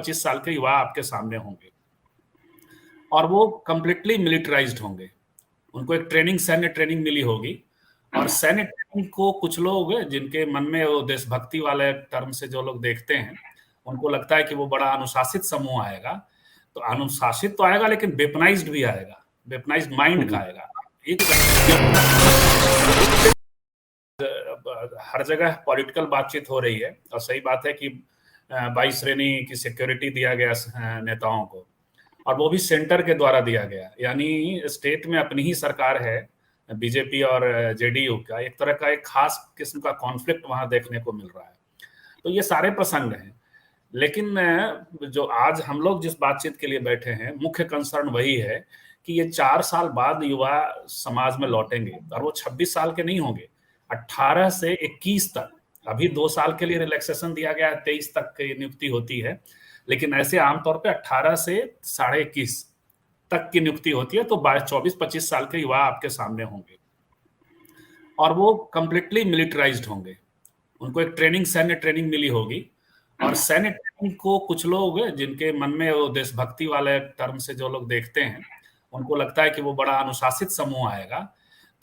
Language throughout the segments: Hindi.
24-25 साल के युवा आपके सामने होंगे और वो कंप्लीटली मिलिटराइज्ड होंगे। उनको एक सैन्य ट्रेनिंग मिली होगी और सैन्य ट्रेनिंग को कुछ लोग जिनके मन में वो देशभक्ति वाले टर्म से जो लोग देखते हैं, उनको लगता है कि वो बड़ा अनुशासित समूह आएगा। तो अनुशासित तो आएगा लेकिन वेपनाइज्ड भी आएगा, वेपनाइज्ड माइंड का आएगा। एक हर जगह पॉलिटिकल बातचीत हो रही है और सही बात है कि 22 श्रेणी की सिक्योरिटी दिया गया नेताओं को, और वो भी सेंटर के द्वारा दिया गया, यानी स्टेट में अपनी ही सरकार है बीजेपी और जेडीयू का। एक तरह का एक खास किस्म का कॉन्फ्लिक्ट वहां देखने को मिल रहा है। तो ये सारे प्रसंग हैं, लेकिन जो आज हम लोग जिस बातचीत के लिए बैठे हैं, मुख्य कंसर्न वही है कि ये 4 साल बाद युवा समाज में लौटेंगे और वो 26 साल के नहीं होंगे, 18 से 21 तक। अभी 2 साल के लिए रिलैक्सेशन दिया गया है, 23 तक की नियुक्ति होती है, लेकिन ऐसे आमतौर पे 18 से 21.5 तक की नियुक्ति होती है। तो 24-25 साल के युवा आपके सामने होंगे और वो कंप्लीटली मिलिटराइज्ड होंगे। उनको एक सैन्य ट्रेनिंग मिली होगी और सैन्य ट्रेनिंग को कुछ लोग जिनके मन में वो देशभक्ति वाले टर्म से जो लोग देखते हैं, उनको लगता है कि वो बड़ा अनुशासित समूह आएगा।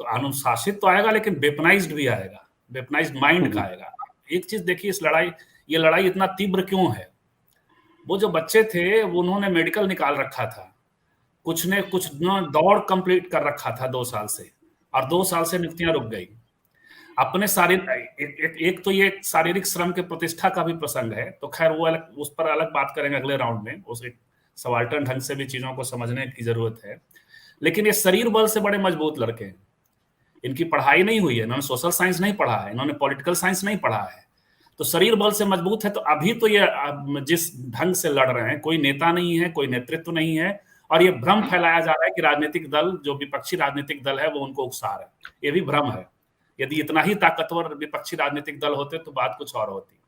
तो अनुशासित तो आएगा लेकिन वेपनाइज्ड भी आएगा, वेपनाइज्ड माइंड का आएगा। एक चीज देखिए, ये लड़ाई इतना तीव्र क्यों है? वो जो बच्चे थे उन्होंने मेडिकल निकाल रखा था, कुछ ने कुछ दौड़ कंप्लीट कर रखा था 2 साल से, और 2 साल से नियुक्तियां रुक गई। अपने एक तो ये शारीरिक श्रम के प्रतिष्ठा का भी प्रसंग है, तो खैर वो अलग, उस पर अलग बात करेंगे अगले राउंड में। उस एक सवाल्टन ढंग से भी चीजों को समझने की जरूरत है। लेकिन ये शरीर बल से बड़े मजबूत लड़के हैं। इनकी पढ़ाई नहीं हुई है, इन्होंने सोशल साइंस नहीं पढ़ा है, इन्होंने पॉलिटिकल साइंस नहीं पढ़ा है, तो शरीर बल से मजबूत है। तो अभी तो ये जिस ढंग से लड़ रहे हैं, कोई नेता नहीं है, कोई नेतृत्व नहीं है, और ये भ्रम फैलाया जा रहा है कि राजनीतिक दल, जो विपक्षी राजनीतिक दल है, वो उनको उकसा रहा है। ये भी भ्रम है। यदि इतना ही ताकतवर विपक्षी राजनीतिक दल होते तो बात कुछ और होती।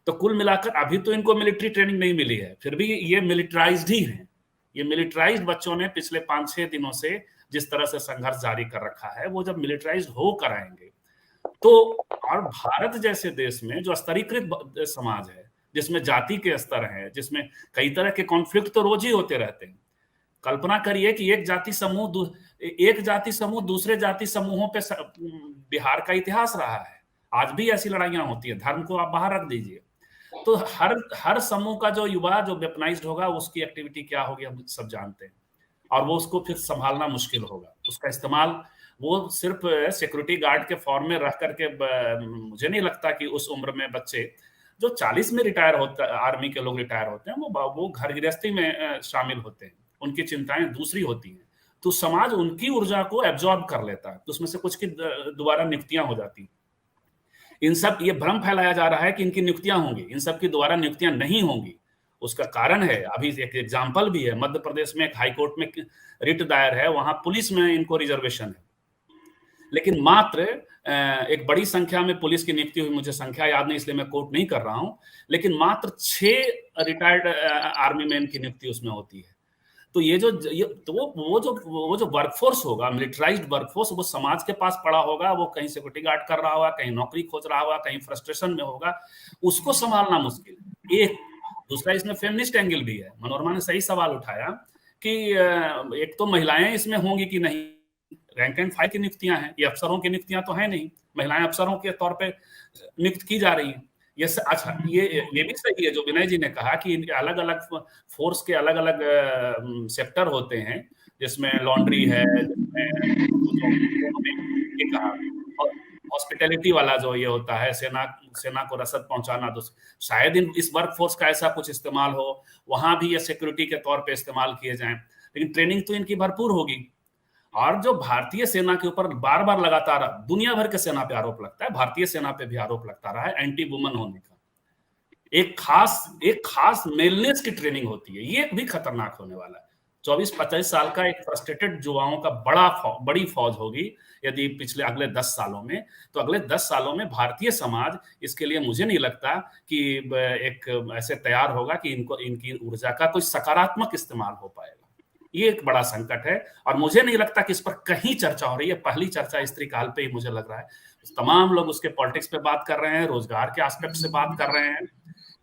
तो कुल मिलाकर अभी तो इनको मिलिट्री ट्रेनिंग नहीं मिली है, फिर भी ये मिलिटराइज्ड ही है। ये मिलिटराइज्ड बच्चों ने पिछले 5-6 दिनों से जिस तरह से संघर्ष जारी कर रखा है, वो जब मिलिटराइज्ड होकर आएंगे तो, और भारत जैसे देश में जो स्तरीकृत समाज है, जिसमें जाति के स्तर हैं, जिसमें कई तरह के कॉन्फ्लिक्ट तो रोज ही होते रहते हैं। कल्पना करिए कि एक जाति समूह दूसरे जाति समूहों पे बिहार का इतिहास रहा है। आज भी ऐसी लड़ाइयां होती है, धर्म को आप बाहर रख दीजिए। तो हर समूह का जो युवा जो वेपनाइज्ड होगा, उसकी एक्टिविटी क्या होगी हम सब जानते हैं, और वो उसको फिर संभालना मुश्किल होगा। उसका इस्तेमाल वो सिर्फ सिक्योरिटी गार्ड के फॉर्म में रह करके, मुझे नहीं लगता कि उस उम्र में बच्चे जो 40 में रिटायर होता, आर्मी के लोग रिटायर होते हैं, वो घर गृहस्थी में शामिल होते हैं, उनकी चिंताएं दूसरी होती हैं। तो समाज उनकी ऊर्जा को एब्जॉर्ब कर लेता है, तो उसमें से कुछ की दोबारा नियुक्तियां हो जाती। इन सब ये भ्रम फैलाया जा रहा है कि इनकी नियुक्तियां होंगी, इन सब की दोबारा नियुक्तियां नहीं होंगी। उसका कारण है, अभी एक एग्जाम्पल भी है, मध्य प्रदेश में एक हाईकोर्ट में रिट दायर है, वहां पुलिस में इनको रिजर्वेशन है, लेकिन मात्र एक बड़ी संख्या में पुलिस की नियुक्ति हुई। मुझे संख्या याद नहीं, इसलिए मैं कोट नहीं कर रहा हूं, लेकिन मात्र 6 रिटायर्ड आर्मी मैन की नियुक्ति उसमें होती है। तो वो जो वर्कफोर्स होगा, मिलिटराइज्ड वर्कफोर्स, वो समाज के पास पड़ा होगा, वो कहीं सिक्योरिटी गार्ड कर रहा होगा, कहीं नौकरी खोज रहा होगा, कहीं फ्रस्ट्रेशन में होगा, उसको संभालना मुश्किल। एक दूसरा इसमें फेमिनिस्ट एंगल भी है। मनोरमा ने सही सवाल उठाया कि एक तो महिलाएं इसमें होंगी कि नहीं, रैंक एंड फाइल की नियुक्तियां हैं, ये अफसरों की नियुक्तियां तो है नहीं, महिलाएं अफसरों के तौर पे नियुक्त की जा रही हैं। अच्छा, ये भी सही है जो विनय जी ने कहा कि अलग अलग फोर्स के अलग अलग सेक्टर होते हैं, जिसमें लॉन्ड्री है, जिसमें हॉस्पिटैलिटी वाला जो ये होता है, सेना को रसद पहुंचाना, तो शायद इस वर्कफोर्स का ऐसा कुछ इस्तेमाल हो, वहां भी ये सिक्योरिटी के तौर पे इस्तेमाल किए जाएं। लेकिन ट्रेनिंग तो इनकी भरपूर होगी। और जो भारतीय सेना के ऊपर बार बार लगातार दुनिया भर के सेना पे आरोप लगता है, भारतीय सेना पे भी आरोप लगता रहा है एंटी वुमन होने का। एक खास मेलनेस की ट्रेनिंग होती है, ये भी खतरनाक होने वाला है। 24-25 साल का एक फ्रस्ट्रेटेड युवाओं का बड़ी फौज होगी यदि अगले 10 सालों में। तो अगले 10 सालों में भारतीय समाज इसके लिए, मुझे नहीं लगता कि एक ऐसे तैयार होगा कि इनकी ऊर्जा का कोई सकारात्मक इस्तेमाल हो पाएगा। ये एक बड़ा संकट है, और मुझे नहीं लगता कि इस पर कहीं चर्चा हो रही है। पहली चर्चा स्त्री काल पे ही मुझे लग रहा है। तमाम लोग उसके पॉलिटिक्स पे बात कर रहे हैं, रोजगार के एस्पेक्ट से बात कर रहे हैं,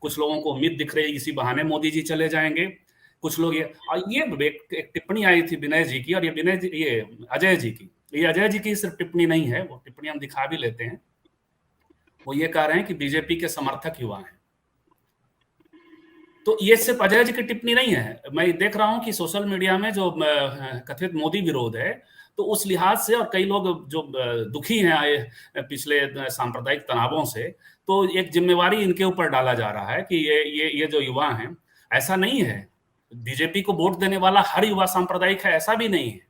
कुछ लोगों को उम्मीद दिख रही है इसी बहाने मोदी जी चले जाएंगे, कुछ लोग ये एक टिप्पणी आई थी विनय जी की, और ये विनय जी, ये अजय जी की, ये अजय जी की सिर्फ टिप्पणी नहीं है, वो टिप्पणी हम दिखा भी लेते हैं। वो ये कह रहे हैं कि बीजेपी के समर्थक युवा हैं। तो ये सिर्फ अजय जी की टिप्पणी नहीं है, मैं देख रहा हूं कि सोशल मीडिया में जो कथित मोदी विरोध है, तो उस लिहाज से, और कई लोग जो दुखी हैं पिछले सांप्रदायिक तनावों से, तो एक जिम्मेवारी इनके ऊपर डाला जा रहा है कि ये जो युवा हैं, ऐसा नहीं है बीजेपी को वोट देने वाला हर युवा सांप्रदायिक है, ऐसा भी नहीं है।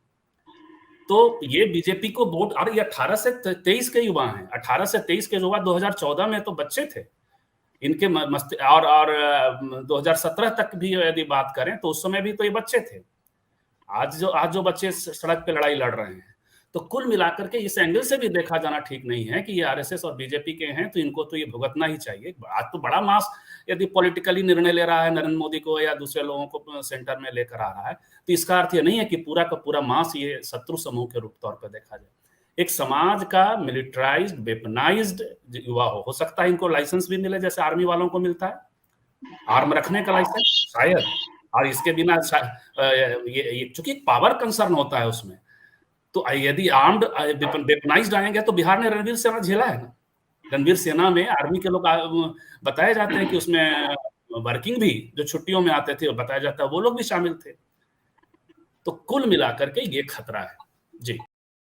तो ये बीजेपी को वोट, और ये 18 से 23 के युवा हैं, 18 से 23 के युवा 2014 में तो बच्चे थे इनके मस्त, और 2017 तक भी यदि बात करें तो उस समय भी तो ये बच्चे थे। आज जो बच्चे सड़क पे लड़ाई लड़ रहे हैं, तो कुल मिलाकर के इस एंगल से भी देखा जाना ठीक नहीं है कि ये आरएसएस और बीजेपी के हैं, तो इनको तो ये भुगतना ही चाहिए। आज तो बड़ा मास यदि पॉलिटिकली निर्णय ले रहा है नरेंद्र मोदी को या दूसरे लोगों को सेंटर में लेकर आ रहा है, तो इसका अर्थ ये नहीं है कि पूरा का पूरा मास ये शत्रु समूह के रूप तौर पर देखा जाए। एक समाज का मिलिट्राइज्ड, वेपनाइज्ड युवा हो सकता है इनको लाइसेंस भी मिले जैसे आर्मी वालों को मिलता है, आर्म रखने का लाइसेंस शायद, और इसके बिना ये चूंकि पावर कंसर्न होता है उसमें, तो यदि आर्म्ड वेपनाइज्ड आएंगे, तो बिहार ने रणवीर सेना झेला है ना। रणवीर सेना में आर्मी के लोग बताए जाते हैं कि उसमें वर्किंग भी जो छुट्टियों में आते थे बताया जाता है वो लोग भी शामिल थे। तो कुल मिलाकर के ये खतरा है जी।